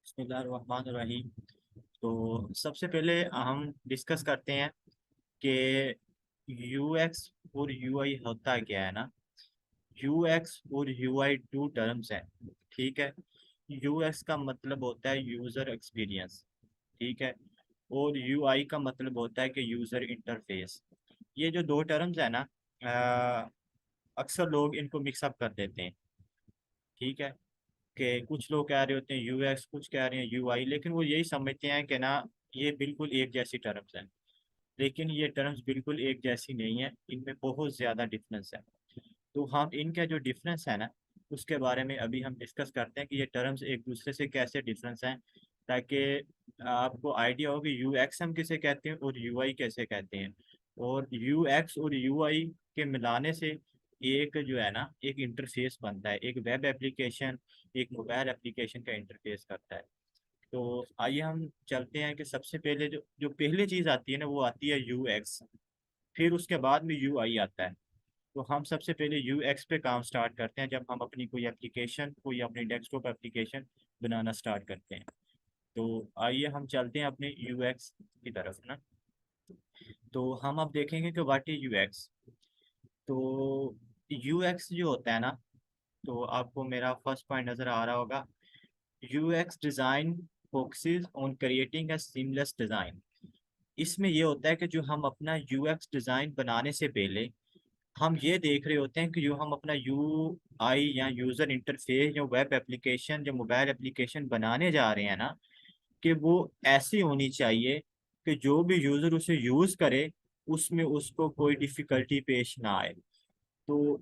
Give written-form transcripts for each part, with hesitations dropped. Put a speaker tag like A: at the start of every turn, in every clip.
A: बिस्मिल्लाहिर्रहमानिर्रहीम। तो सबसे पहले हम डिस्कस करते हैं कि यूएक्स और यूआई होता क्या है ना। यूएक्स और यूआई टू टर्म्स हैं। ठीक है। यूएक्स का मतलब होता है यूज़र एक्सपीरियंस। ठीक है। और यूआई का मतलब होता है कि यूज़र इंटरफेस। ये जो दो टर्म्स है ना, अक्सर लोग इनको मिक्सअप कर देते हैं। ठीक है। कि कुछ लोग कह रहे होते हैं यूएक्स, कुछ कह रहे हैं यूआई, लेकिन वो यही समझते हैं कि ना ये बिल्कुल एक जैसी टर्म्स हैं। लेकिन ये टर्म्स बिल्कुल एक जैसी नहीं है, इनमें बहुत ज़्यादा डिफरेंस है। तो हम इनका जो डिफरेंस है ना, उसके बारे में अभी हम डिस्कस करते हैं कि ये टर्म्स एक दूसरे से कैसे डिफरेंस हैं, ताकि आपको आइडिया हो कि यूएक्स हम किसे कहते हैं और यूआई कैसे कहते हैं। और यूएक्स और यूआई के मिलाने से एक जो है ना, एक इंटरफेस बनता है, एक वेब एप्लीकेशन, एक मोबाइल एप्लीकेशन का इंटरफेस करता है। तो आइए हम चलते हैं कि सबसे पहले जो जो पहली चीज़ आती है ना, वो आती है यूएक्स। फिर उसके बाद में यूआई आता है। तो हम सबसे पहले यूएक्स पे काम स्टार्ट करते हैं, जब हम अपनी कोई एप्लीकेशन, कोई अपनी डेस्कटॉप एप्लीकेशन बनाना स्टार्ट करते हैं। तो आइए हम चलते हैं अपने यूएक्स की तरफ ना। तो हम अब देखेंगे कि व्हाट इज यूएक्स। तो यूएक्स जो होता है ना, तो आपको मेरा फर्स्ट पॉइंट नज़र आ रहा होगा। UX design focuses on creating a seamless design. इसमें ये होता है कि जो हम अपना यूएक्स डिज़ाइन बनाने से पहले हम ये देख रहे होते हैं कि जो हम अपना यू आई या यूज़र इंटरफेस या वेब एप्लीकेशन या मोबाइल एप्लीकेशन बनाने जा रहे हैं ना, कि वो ऐसी होनी चाहिए कि जो भी यूज़र उसे यूज़ करे, उसमें उसको कोई डिफ़िकल्टी पेश ना आए। तो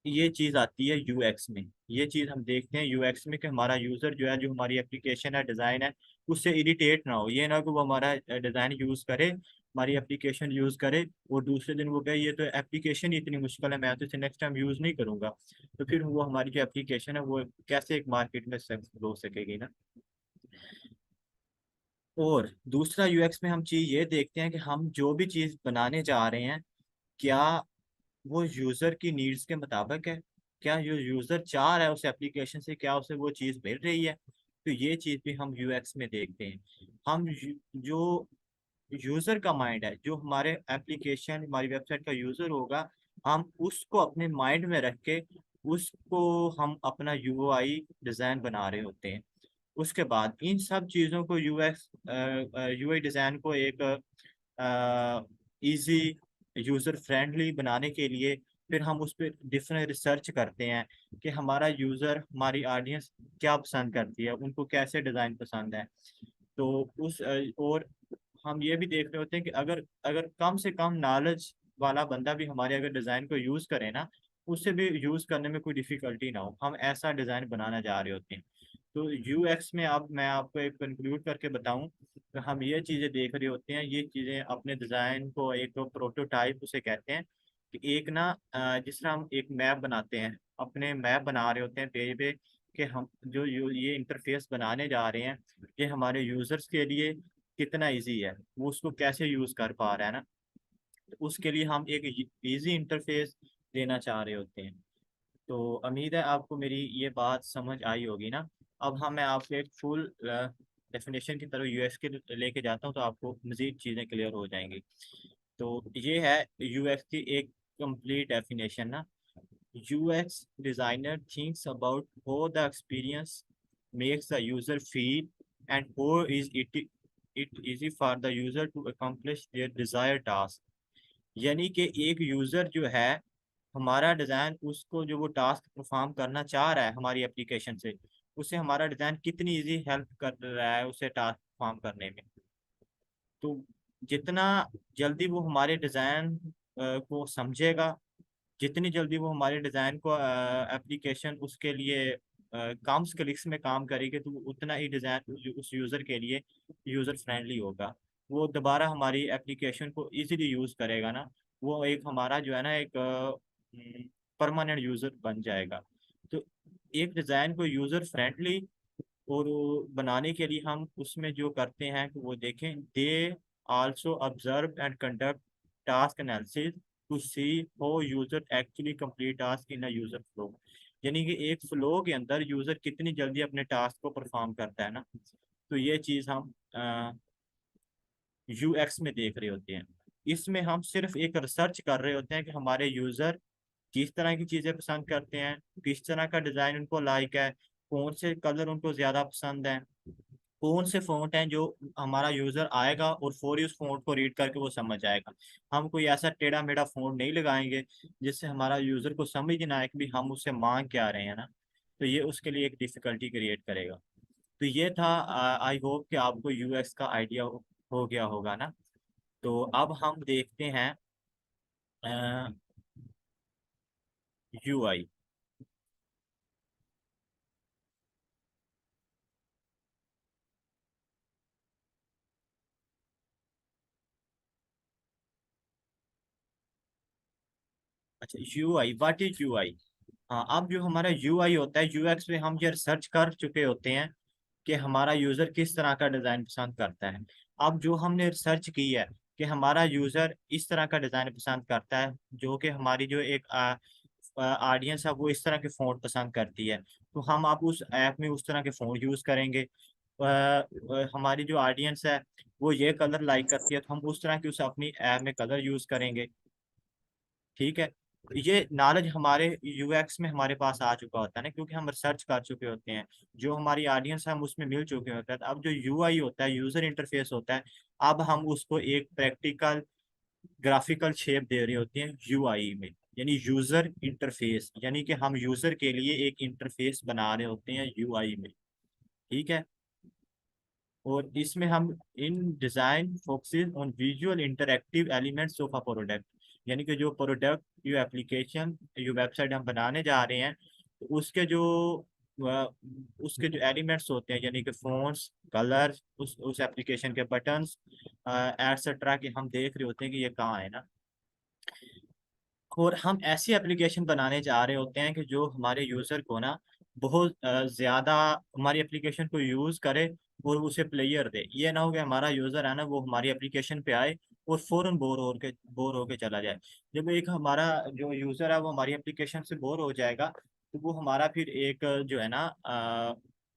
A: ये चीज़ आती है यूएक्स में। ये चीज़ हम देखते हैं यूएक्स में कि हमारा यूज़र जो है, जो हमारी एप्लीकेशन है, डिज़ाइन है, उससे इरिटेट ना हो। ये ना कि वो हमारा डिज़ाइन यूज़ करे, हमारी एप्लीकेशन यूज़ करे और दूसरे दिन वो कहे ये तो एप्लीकेशन ही इतनी मुश्किल है, मैं तो इसे नेक्स्ट टाइम यूज़ नहीं करूँगा। तो फिर वो हमारी जो एप्लीकेशन है वो कैसे एक मार्केट में सक्सेसफुल हो सकेगी ना। और दूसरा यूएक्स में हम चीज़ ये देखते हैं कि हम जो भी चीज़ बनाने जा रहे हैं, क्या वो यूज़र की नीड्स के मुताबिक है, क्या जो यूज़र चाह रहा है उस एप्लीकेशन से, क्या उसे वो चीज़ मिल रही है। तो ये चीज़ भी हम यूएक्स में देखते हैं। हम जो यूज़र का माइंड है, जो हमारे एप्लीकेशन, हमारी वेबसाइट का यूज़र होगा, हम उसको अपने माइंड में रख के उसको हम अपना यूआई डिज़ाइन बना रहे होते हैं। उसके बाद इन सब चीज़ों को यूएक्स यूआई डिज़ाइन को एक इजी, यूज़र फ्रेंडली बनाने के लिए फिर हम उस पर डिफरेंट रिसर्च करते हैं कि हमारा यूज़र, हमारी ऑडियंस क्या पसंद करती है, उनको कैसे डिज़ाइन पसंद है। तो और हम ये भी देख रहे होते हैं कि अगर अगर कम से कम नॉलेज वाला बंदा भी हमारे अगर डिज़ाइन को यूज़ करे ना, उससे भी यूज़ करने में कोई डिफ़िकल्टी ना हो, हम ऐसा डिज़ाइन बनाना जा रहे होते हैं। तो यूएक्स में अब मैं आपको एक कंक्लूड करके बताऊं, तो हम ये चीज़ें देख रहे होते हैं, ये चीज़ें अपने डिज़ाइन को, एक तो प्रोटोटाइप उसे कहते हैं, कि एक ना जिस तरह हम एक मैप बनाते हैं, अपने मैप बना रहे होते हैं पेज पे, कि हम जो ये इंटरफेस बनाने जा रहे हैं, ये हमारे यूज़र्स के लिए कितना इजी है, वो उसको कैसे यूज़ कर पा रहा है ना। तो उसके लिए हम एक इजी इंटरफेस देना चाह रहे होते हैं। तो उम्मीद है आपको मेरी ये बात समझ आई होगी ना। अब मैं आपको एक फुल डेफिनेशन की तरफ यूएक्स के लेके जाता हूँ, तो आपको मज़ीद चीज़ें क्लियर हो जाएंगी। तो ये है यूएक्स की एक कंप्लीट डेफिनेशन ना। UX designer thinks about how the experience makes the user feel and how is it easy for the user to accomplish their desire task. यानी कि एक यूज़र जो है, हमारा डिज़ाइन उसको जो वो टास्क परफॉर्म करना चाह रहा है हमारी एप्लीकेशन से, उसे हमारा डिज़ाइन कितनी इजी हेल्प कर रहा है उसे टास्क परफॉर्म करने में। तो जितना जल्दी वो हमारे डिज़ाइन को समझेगा, जितनी जल्दी वो हमारे डिज़ाइन को एप्लीकेशन उसके लिए कम क्लिक्स में काम करेगी, तो उतना ही डिज़ाइन उस यूज़र के लिए यूज़र फ्रेंडली होगा। वो दोबारा हमारी एप्लीकेशन को इजीली यूज़ करेगा ना। वो एक हमारा जो है ना, एक परमानेंट यूज़र बन जाएगा। तो एक डिज़ाइन को यूज़र फ्रेंडली और वो बनाने के लिए हम उसमें जो करते हैं कि वो देखें, they also observe and conduct task analysis to see how user actually complete task in a user flow. यानी कि एक फ्लो के अंदर यूजर कितनी जल्दी अपने टास्क को परफॉर्म करता है ना। तो ये चीज हम यूएक्स में देख रहे होते हैं। इसमें हम सिर्फ एक रिसर्च कर रहे होते हैं कि हमारे यूजर किस तरह की चीजें पसंद करते हैं, किस तरह का डिजाइन उनको लाइक है, कौन से कलर उनको ज्यादा पसंद है, कौन से फ़ॉन्ट हैं जो हमारा यूज़र आएगा और फौरी उस फ़ॉन्ट को रीड करके वो समझ जाएगा। हम कोई ऐसा टेढ़ा मेढ़ा फ़ॉन्ट नहीं लगाएंगे जिससे हमारा यूज़र को समझ ही ना आए कि भी हम उससे मांग क्या रहे हैं ना। तो ये उसके लिए एक डिफ़िकल्टी क्रिएट करेगा। तो ये था। आई होप कि आपको यूएक्स का आइडिया हो गया होगा ना। तो अब हम देखते हैं यूआई। अच्छा, यूआई, व्हाट इज यूआई? हाँ, अब जो हमारा यूआई होता है, यूएक्स में हम ये रिसर्च कर चुके होते हैं कि हमारा यूजर किस तरह का डिजाइन पसंद करता है। अब जो हमने रिसर्च की है कि हमारा यूजर इस तरह का डिजाइन पसंद करता है, जो कि हमारी जो एक ऑडियंस है वो इस तरह के फ़ॉन्ट पसंद करती है, तो हम अब उस ऐप में उस तरह के फ़ॉन्ट यूज़ करेंगे। हमारी जो ऑडियंस है वो ये कलर लाइक करती है, तो हम उस तरह की उस अपनी ऐप में कलर यूज़ करेंगे। ठीक है। ये नॉलेज हमारे यूएक्स में हमारे पास आ चुका होता है ना, क्योंकि हम रिसर्च कर चुके होते हैं। जो हमारी ऑडियंस है हम उसमें मिल चुके होते हैं। तो अब जो यूआई होता है, यूजर इंटरफेस होता है, अब हम उसको एक प्रैक्टिकल ग्राफिकल शेप दे रही होती है यूआई में। यानी यूजर इंटरफेस, यानी कि हम यूजर के लिए एक इंटरफेस बना रहे होते हैं यूआई में। ठीक है। और इसमें हम in design focuses on visual interactive elements of a product. यानी कि जो प्रोडक्ट, जो एप्लीकेशन, जो वेबसाइट हम बनाने जा रहे हैं, तो अ, उसके जो एलिमेंट्स होते हैं, यानी कि फोन्स, कलर, उस एप्लीकेशन के बटन्स एटसेट्रा, के हम देख रहे होते हैं कि ये कहाँ है ना। और हम ऐसी एप्लीकेशन बनाने जा रहे होते हैं कि जो हमारे यूज़र को ना बहुत ज़्यादा हमारी एप्लीकेशन को यूज़ करे और उसे प्लेयर दे। ये ना हो कि हमारा यूज़र है ना वो हमारी एप्लीकेशन पे आए और फ़ौरन बोर होके चला जाए। जब एक हमारा जो यूज़र है वो हमारी एप्लीकेशन से बोर हो जाएगा, तो वो हमारा फिर एक जो है ना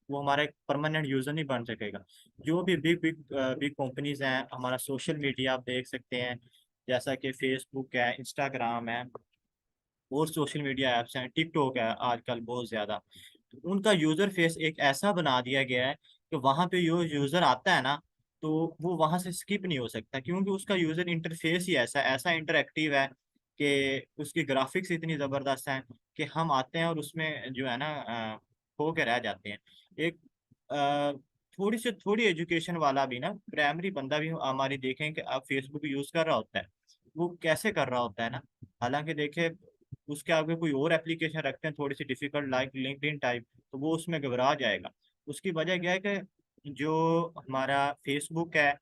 A: वो हमारा एक परमानेंट यूज़र नहीं बन सकेगा। जो भी बिग बिग बिग कंपनीज हैं, हमारा सोशल मीडिया आप देख सकते हैं, जैसा कि फेसबुक है, इंस्टाग्राम है, और सोशल मीडिया ऐप्स हैं, टिकटॉक है आजकल बहुत ज़्यादा। तो उनका यूज़र फेस एक ऐसा बना दिया गया है कि वहाँ पे जो यूज़र आता है ना, तो वो वहाँ से स्किप नहीं हो सकता, क्योंकि उसका यूज़र इंटरफेस ही ऐसा ऐसा इंटरेक्टिव है कि उसकी ग्राफिक्स इतनी ज़बरदस्त हैं कि हम आते हैं और उसमें जो है ना खो के रह जाते हैं। एक अ, थोड़ी से थोड़ी एजुकेशन वाला भी ना, प्राइमरी बंदा भी हमारी देखें कि अब फेसबुक यूज़ कर रहा होता है, वो कैसे कर रहा होता है ना। हालांकि देखे उसके आगे कोई और एप्लीकेशन रखते हैं थोड़ी सी डिफिकल्ट, लाइक लिंक्डइन टाइप, तो वो उसमें घबरा जाएगा। उसकी वजह क्या है कि जो हमारा फेसबुक है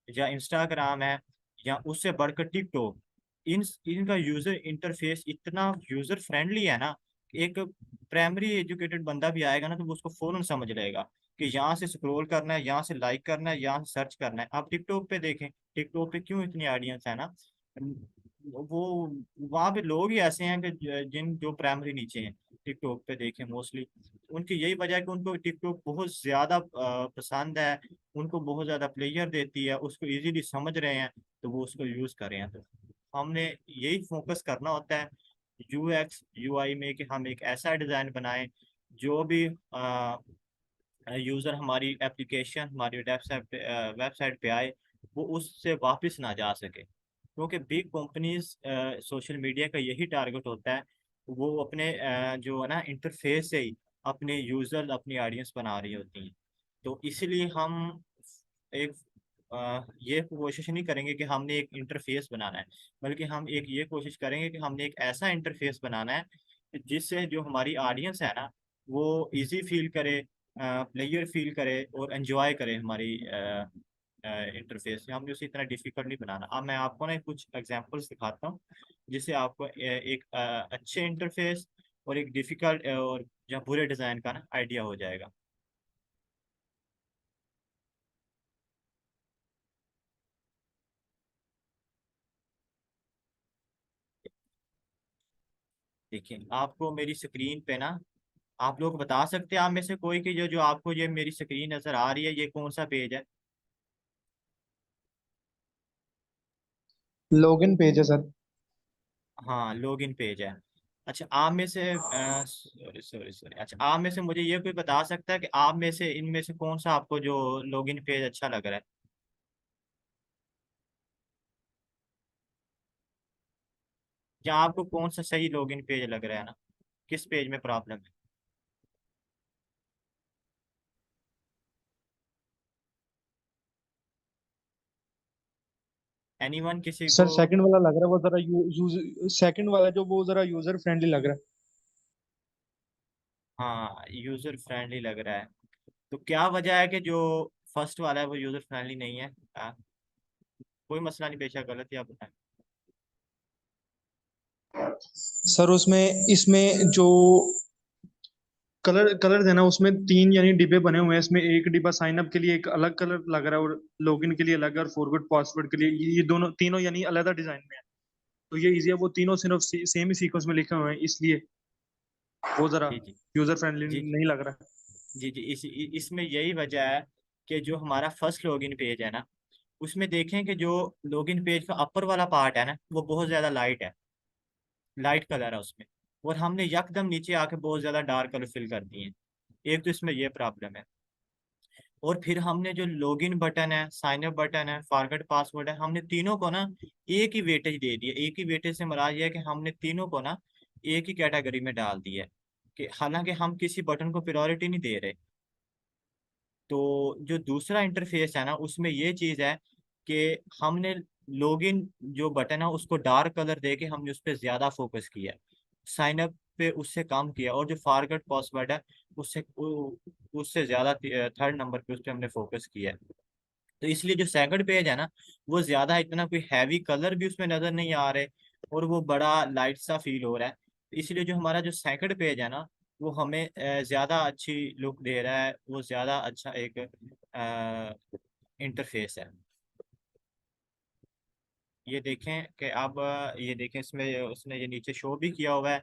A: या इंस्टाग्राम है या उससे बढ़कर टिकटॉक, इन इनका यूजर इंटरफेस इतना यूजर फ्रेंडली है ना, एक प्राइमरी एजुकेटेड बंदा भी आएगा ना तो वो उसको फौरन समझ लेगा कि यहाँ से स्क्रॉल करना है, यहाँ से लाइक करना है, यहाँ से सर्च करना है। आप टिकटॉक पे देखें, टिकटॉक पे क्यों इतनी ऑडियंस है ना, वो वहाँ पे लोग ही ऐसे हैं कि जिन जो प्राइमरी नीचे हैं। टिकटॉक पे देखें मोस्टली उनकी यही वजह है कि उनको टिकटॉक बहुत ज्यादा पसंद है, उनको बहुत ज्यादा प्लेयर देती है, उसको इजीली समझ रहे हैं, तो वो उसको यूज कर रहे हैं। तो हमने यही फोकस करना होता है यूएक्स यूआई में कि हम एक ऐसा डिजाइन बनाएं जो भी यूजर हमारी एप्लीकेशन, हमारी वेबसाइट पे आए, वो उससे वापस ना जा सके। क्योंकि बिग कंपनीज, सोशल मीडिया का यही टारगेट होता है, वो अपने जो है ना इंटरफेस से ही अपने यूजर, अपनी ऑडियंस बना रही होती हैं। तो इसीलिए हम एक ये कोशिश नहीं करेंगे कि हमने एक इंटरफेस बनाना है, बल्कि हम एक ये कोशिश करेंगे कि हमने एक ऐसा इंटरफेस बनाना है जिससे जो हमारी ऑडियंस है ना वो इजी फील करे, प्लेयर फील करे और एंजॉय करे हमारी इंटरफेस। हमने उसे इतना डिफिकल्ट नहीं बनाना। अब मैं आपको ना कुछ एग्जांपल्स दिखाता हूँ जिससे आपको एक अच्छे इंटरफेस और एक डिफिकल्ट और या बुरे डिज़ाइन का ना आइडिया हो जाएगा। देखिए, आपको मेरी स्क्रीन पे ना आप लोग बता सकते हैं आप में से कोई कि जो जो आपको ये मेरी स्क्रीन नजर आ रही है ये कौन सा पेज है?
B: लॉगिन पेज है सर।
A: हाँ, लॉगिन पेज है। अच्छा, आप में से सॉरी सॉरी सॉरी, अच्छा आप में से मुझे ये कोई बता सकता है कि आप में से इनमें से कौन सा आपको जो लॉगिन पेज अच्छा लग रहा है, या आपको कौन सा सही लॉगिन पेज लग रहा है ना, किस पेज में प्रॉब्लम है? एनीवन, किसी
B: सर
A: को?
B: सेकंड वाला लग रहा है वो जरा यूज सेकंड वाला जो वो जरा यूजर फ्रेंडली लग रहा है।
A: हाँ, यूजर फ्रेंडली लग रहा है। तो क्या वजह है कि जो फर्स्ट वाला है वो यूजर फ्रेंडली नहीं है? कोई मसला नहीं, बेशक गलत है, आप बताएं।
B: सर उसमें इसमें जो कलर कलर है ना उसमें तीन यानी डिब्बे बने हुए हैं। इसमें एक डिब्बा साइन अप के लिए एक अलग कलर लग रहा है और लॉगिन के लिए अलग है और फॉरगॉट पासवर्ड के लिए ये दोनों तीनों यानी अलग डिजाइन में है। तो ये इजी है, वो तीनों सिर्फ सेम ही सीक्वेंस में लिखे हुए हैं इसलिए वो जरा
A: जी जी
B: यूजर फ्रेंडली
A: जी
B: नहीं लग रहा है।
A: जी जी, इसमें यही वजह है कि जो हमारा फर्स्ट लॉगिन पेज है ना, उसमें देखें कि जो लॉगिन पेज का अपर वाला पार्ट है ना वो बहुत ज़्यादा लाइट है, लाइट कलर है उसमें। और हमने यकदम नीचे आके बहुत ज़्यादा डार्क कलर फिल कर दिए हैं। एक तो इसमें ये प्रॉब्लम है। और फिर हमने जो लॉगिन बटन है, साइन अप बटन है, फॉरगेट पासवर्ड है, हमने तीनों को ना एक ही वेटेज दे दिया। एक ही वेटेज से मुराद ये है कि हमने तीनों को ना एक ही कैटेगरी में डाल दिया है, कि हालांकि हम किसी बटन को प्रायोरिटी नहीं दे रहे। तो जो दूसरा इंटरफेस है ना उसमें ये चीज़ है कि हमने लॉगिन जो बटन है उसको डार्क कलर दे के हमने उस पर ज़्यादा फोकस किया, साइन अप पे उससे कम किया, और जो फॉरगेट पासवर्ड है उससे उससे ज़्यादा थर्ड नंबर पे उस पर हमने फोकस किया है। तो इसलिए जो सेकंड पेज है ना वो ज्यादा इतना कोई हैवी कलर भी उसमें नजर नहीं आ रहे, और वो बड़ा लाइट सा फील हो रहा है। तो इसलिए जो हमारा जो सेकंड पेज है ना वो हमें ज्यादा अच्छी लुक दे रहा है, वो ज्यादा अच्छा एक इंटरफेस है। ये देखें कि अब ये देखें, इसमें उसने ये नीचे शो भी किया हुआ है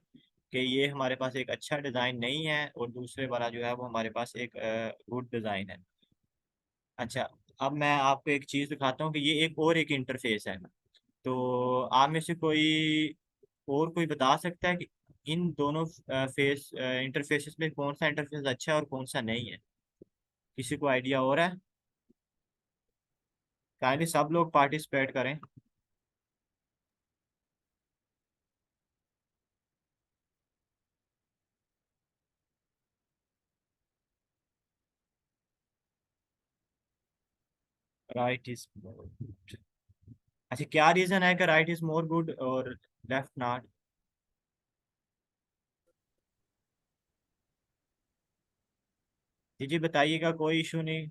A: कि ये हमारे पास एक अच्छा डिज़ाइन नहीं है, और दूसरे वाला जो है वो हमारे पास एक गुड डिज़ाइन है। अच्छा, अब मैं आपको एक चीज़ दिखाता हूँ कि ये एक और एक इंटरफेस है। तो आप में से कोई और कोई बता सकता है कि इन दोनों फेस इंटरफेसेस में कौन सा इंटरफेस अच्छा है और कौन सा नहीं है? किसी को आइडिया हो रहा है? काइंडली सब लोग पार्टिसिपेट करें। Right is more good. अच्छा, क्या रीजन है कि राइट इज मोर गुड और लेफ्ट नॉट? जी जी, बताइएगा, कोई इशू नहीं।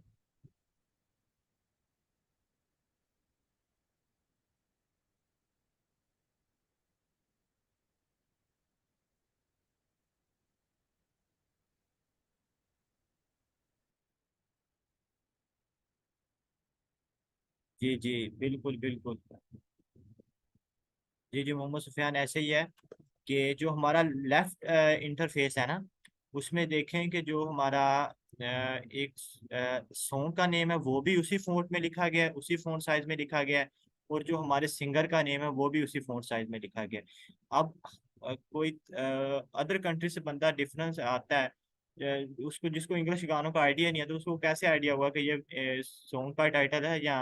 A: जी जी, बिल्कुल बिल्कुल। जी जी, मोहम्मद सुफियान, ऐसे ही है कि जो हमारा लेफ्ट इंटरफेस है ना उसमें देखें कि जो हमारा एक सॉन्ग का नेम है वो भी उसी फॉन्ट में लिखा गया है, उसी फॉन्ट साइज में लिखा गया है। और जो हमारे सिंगर का नेम है वो भी उसी फॉन्ट साइज में लिखा गया है। अब कोई अदर कंट्री से बंदा डिफरेंस आता है, उसको जिसको इंग्लिश गानों का आइडिया नहीं है तो उसको कैसे आइडिया हुआ कि ये सॉन्ग का टाइटल है या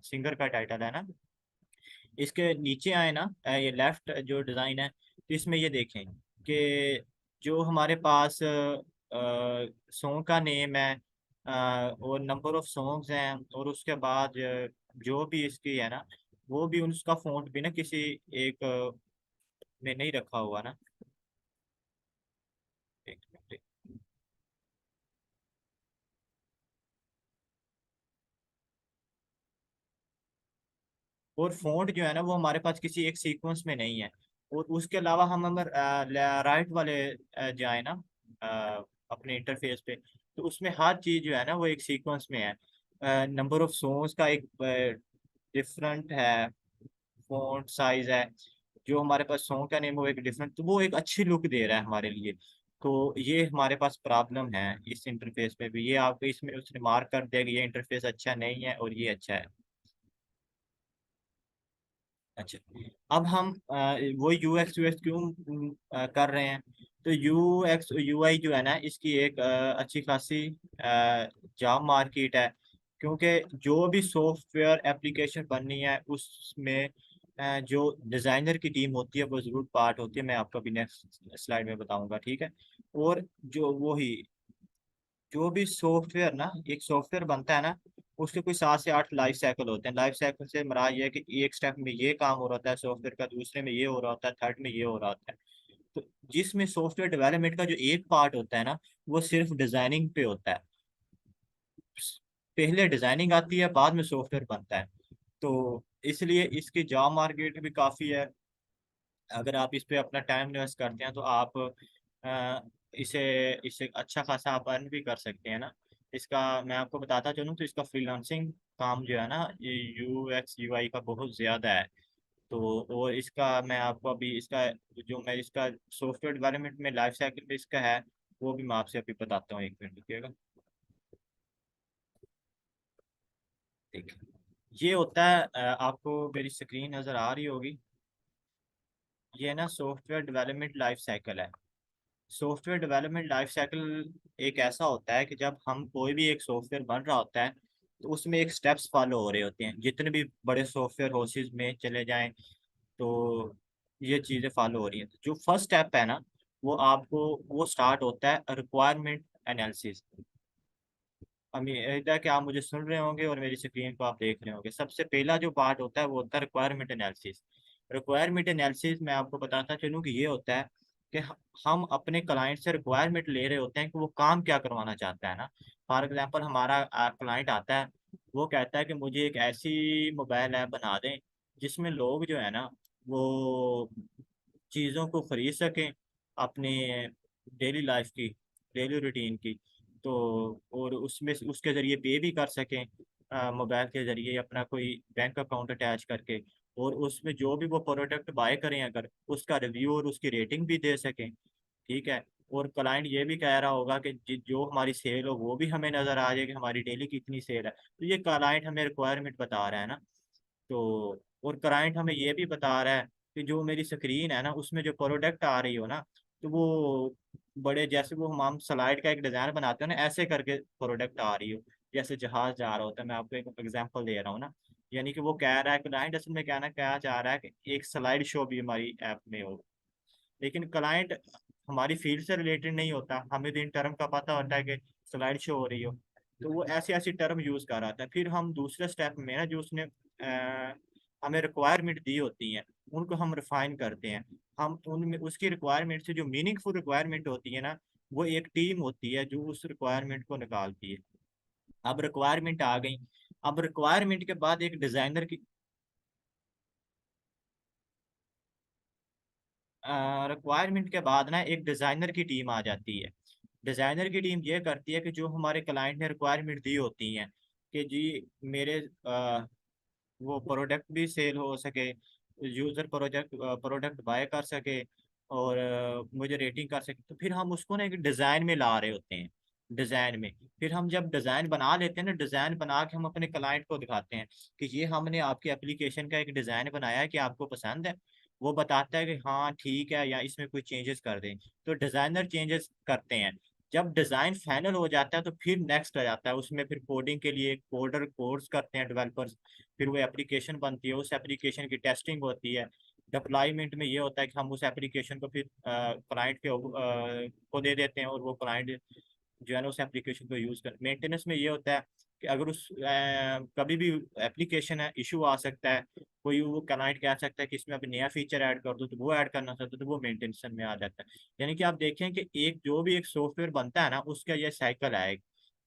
A: सिंगर का टाइटल है ना? इसके नीचे आए ना, ये लेफ्ट जो डिज़ाइन है तो इसमें ये देखें कि जो हमारे पास सॉन्ग का नेम है, और नंबर ऑफ सॉन्ग्स हैं, और उसके बाद जो भी इसकी है ना वो भी उसका फ़ॉन्ट भी ना किसी एक में नहीं रखा हुआ ना। एक मिनट। और फ़ॉन्ट जो है ना वो हमारे पास किसी एक सीक्वेंस में नहीं है। और उसके अलावा हम अगर राइट वाले जाए ना अपने इंटरफेस पे, तो उसमें हर चीज़ जो है ना वो एक सीक्वेंस में है। नंबर ऑफ सॉन्ग्स का एक डिफरेंट है, फ़ॉन्ट साइज है, जो हमारे पास सॉन्ग का नेम है वो एक डिफरेंट, तो वो एक अच्छी लुक दे रहा है हमारे लिए। तो ये हमारे पास प्रॉब्लम है इस इंटरफेस में भी। ये आपको इसमें उसने मार्क कर दिया कि ये इंटरफेस अच्छा नहीं है और ये अच्छा है। अच्छा, अब हम वो यू एक्स यू एक्स क्यों कर रहे हैं? तो यू एक्स यू आई जो है ना, इसकी एक अच्छी खासी जॉब मार्केट है। क्योंकि जो भी सॉफ्टवेयर एप्लीकेशन बननी है उसमें जो डिज़ाइनर की टीम होती है वो ज़रूर पार्ट होती है। मैं आपको अभी नेक्स्ट स्लाइड में बताऊंगा, ठीक है। और जो वही जो भी सॉफ्टवेयर ना, एक सॉफ्टवेयर बनता है ना, उसके कोई 7 से 8 लाइफ साइकिल होते हैं। लाइफ साइकिल से मरा ये है कि एक स्टेप में ये काम हो रहा होता है सॉफ्टवेयर का, दूसरे में ये हो रहा होता है, थर्ड में ये हो रहा होता है। तो जिसमें सॉफ्टवेयर डेवलपमेंट का जो एक पार्ट होता है ना, वो सिर्फ डिजाइनिंग पे होता है। पहले डिजाइनिंग आती है, बाद में सॉफ्टवेयर बनता है। तो इसलिए इसकी जॉब मार्केट भी काफ़ी है। अगर आप इस पे अपना टाइम इन्वेस्ट करते हैं तो आप अ, इसे इसे अच्छा खासा आप अर्न भी कर सकते हैं ना। इसका मैं आपको बताता चलूँ तो इसका फ्रीलांसिंग काम जो है ना, ये यू एक्स यू आई का बहुत ज़्यादा है। तो और इसका मैं आपको अभी इसका जो मैं इसका सॉफ्टवेयर डेवलपमेंट में लाइफ साइकिल पे इसका है, वो भी मैं आपसे अभी बताता हूँ। एक मिनट रुकिएगा। ठीक है, ये होता है आपको मेरी स्क्रीन नज़र आ रही होगी। ये ना सॉफ्टवेयर डेवलपमेंट लाइफ साइकिल है। सॉफ्टवेयर डेवलपमेंट लाइफ साइकिल एक ऐसा होता है कि जब हम कोई भी एक सॉफ्टवेयर बन रहा होता है तो उसमें एक स्टेप्स फॉलो हो रहे होते हैं। जितने भी बड़े सॉफ्टवेयर हाउसेज में चले जाएं तो ये चीज़ें फॉलो हो रही हैं। तो जो फर्स्ट स्टेप है ना, वो स्टार्ट होता है रिक्वायरमेंट एनालिसिस। उम्मीद है कि आप मुझे सुन रहे होंगे और मेरी स्क्रीन को आप देख रहे होंगे। सबसे पहला जो पार्ट होता है वो होता है रिक्वायरमेंट एनालिसिस। रिक्वायरमेंट एनालिसिस में आपको बताता चलूँ कि ये होता है कि हम अपने क्लाइंट से रिक्वायरमेंट ले रहे होते हैं कि वो काम क्या करवाना चाहता है ना। फॉर एग्जांपल हमारा क्लाइंट आता है, वो कहता है कि मुझे एक ऐसी मोबाइल ऐप बना दें जिसमें लोग जो है ना, वो चीज़ों को खरीद सकें अपने डेली लाइफ की, डेली रूटीन की। तो और उसमें उसके ज़रिए पे भी कर सकें मोबाइल के ज़रिए अपना कोई बैंक अकाउंट अटैच करके। और उसमें जो भी वो प्रोडक्ट बाय करें अगर, उसका रिव्यू और उसकी रेटिंग भी दे सकें, ठीक है। और क्लाइंट ये भी कह रहा होगा कि जो हमारी सेल हो वो भी हमें नज़र आ जाए कि हमारी डेली कितनी सेल है। तो ये क्लाइंट हमें रिक्वायरमेंट बता रहा है ना। तो और क्लाइंट हमें ये भी बता रहा है कि जो मेरी स्क्रीन है ना उसमें जो प्रोडक्ट आ रही हो ना, तो वो बड़े जैसे वो हम स्लाइड का एक डिज़ाइन बनाते हो ना, ऐसे करके प्रोडक्ट आ रही हो, जैसे जहाज जा रहा होता है। मैं आपको एक एग्जांपल दे रहा हूँ ना। यानी कि वो कह रहा है, क्लाइंट असल में कहना क्या चाह रहा है कि एक स्लाइड शो भी हमारी ऐप में हो। लेकिन क्लाइंट हमारी फील्ड से रिलेटेड नहीं होता, हमें तो इन टर्म का पता होता है कि स्लाइड शो हो रही हो। तो वो ऐसी ऐसी टर्म यूज कर रहा था। फिर हम दूसरे स्टेप में ना, जो उसने हमें रिक्वायरमेंट दी होती हैं, उनको हम रिफाइन करते हैं। हम उनमें उसकी रिक्वायरमेंट से जो मीनिंगफुल रिक्वायरमेंट होती है ना, वो एक टीम होती है जो उस रिक्वायरमेंट को निकालती है। अब रिक्वायरमेंट आ गई। अब रिक्वायरमेंट के बाद एक डिजाइनर की रिक्वायरमेंट के बाद ना एक डिज़ाइनर की टीम आ जाती है। डिज़ाइनर की टीम ये करती है कि जो हमारे क्लाइंट ने रिक्वायरमेंट दी होती हैं कि जी मेरे वो प्रोडक्ट भी सेल हो सके, यूज़र प्रोडक्ट बाय कर सके और मुझे रेटिंग कर सके। तो फिर हम उसको ना एक डिज़ाइन में ला रहे होते हैं। डिज़ाइन में फिर हम जब डिज़ाइन बना लेते हैं ना, डिज़ाइन बना के हम अपने क्लाइंट को दिखाते हैं कि ये हमने आपकी एप्लीकेशन का एक डिज़ाइन बनाया है, कि आपको पसंद है। वो बताता है कि हाँ ठीक है, या इसमें कोई चेंजेस कर दें। तो डिज़ाइनर चेंजेस करते हैं। जब डिज़ाइन फाइनल हो जाता है तो फिर नेक्स्ट आ जाता है उसमें, फिर कोडिंग के लिए कोडर कोर्स करते हैं डेवलपर्स। फिर वो एप्लीकेशन बनती है, उस एप्लीकेशन की टेस्टिंग होती है। डिप्लॉयमेंट में ये होता है कि हम उस एप्लीकेशन को फिर क्लाइंट के को दे देते हैं और वो क्लाइंट जो है ना उस एप्लीकेशन को यूज़ कर। मेंटेनेंस में ये होता है कि अगर उस कभी भी एप्लीकेशन है इशू आ सकता है, कोई वो क्लाइंट कह सकता है कि इसमें अभी नया फीचर ऐड कर दो, तो वो ऐड करना चाहते हो तो वो मेंटेनेंस में आ जाता है। यानी कि आप देखें कि एक जो भी एक सॉफ्टवेयर बनता है ना, उसका ये साइकिल है।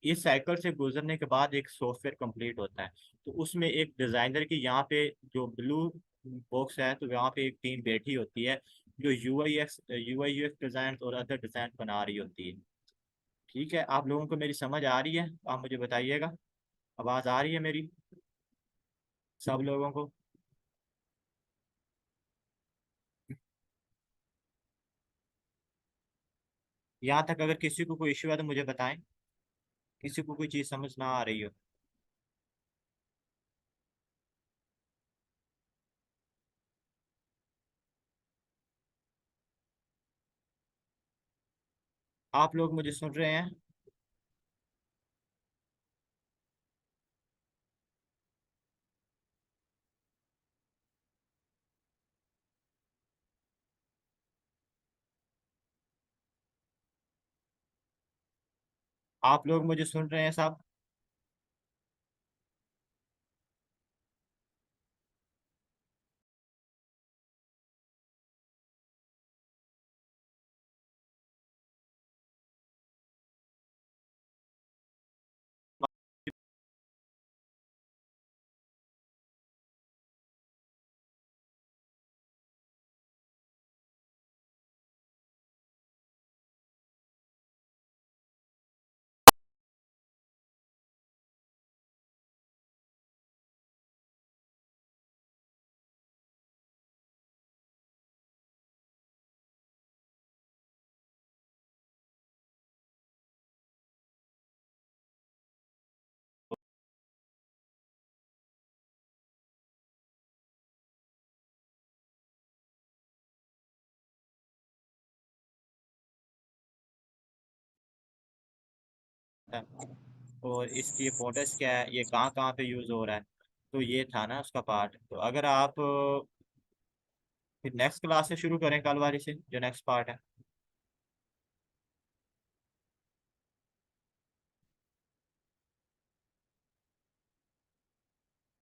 A: इस साइकिल से गुजरने के बाद एक सॉफ्टवेयर कंप्लीट होता है। तो उसमें एक डिज़ाइनर की यहाँ पे जो ब्लू बॉक्स है, तो यहाँ पे एक टीम बैठी होती है जो यू आई एक्स डिज़ाइन और अदर डिज़ाइन बना रही होती है। ठीक है, आप लोगों को मेरी समझ आ रही है? आप मुझे बताइएगा, आवाज़ आ रही है मेरी सब लोगों को? यहाँ तक अगर किसी को कोई इश्यू है तो मुझे बताएं, किसी को कोई चीज़ समझ ना आ रही हो। आप लोग मुझे सुन रहे हैं? आप लोग मुझे सुन रहे हैं साहब? और इसकी इम्पोर्टेंस क्या है, ये कहाँ कहाँ पे यूज़ हो रहा है। तो ये था ना उसका पार्ट। तो अगर आप फिर नेक्स्ट क्लास से शुरू करें कल वाली से, जो नेक्स्ट पार्ट है।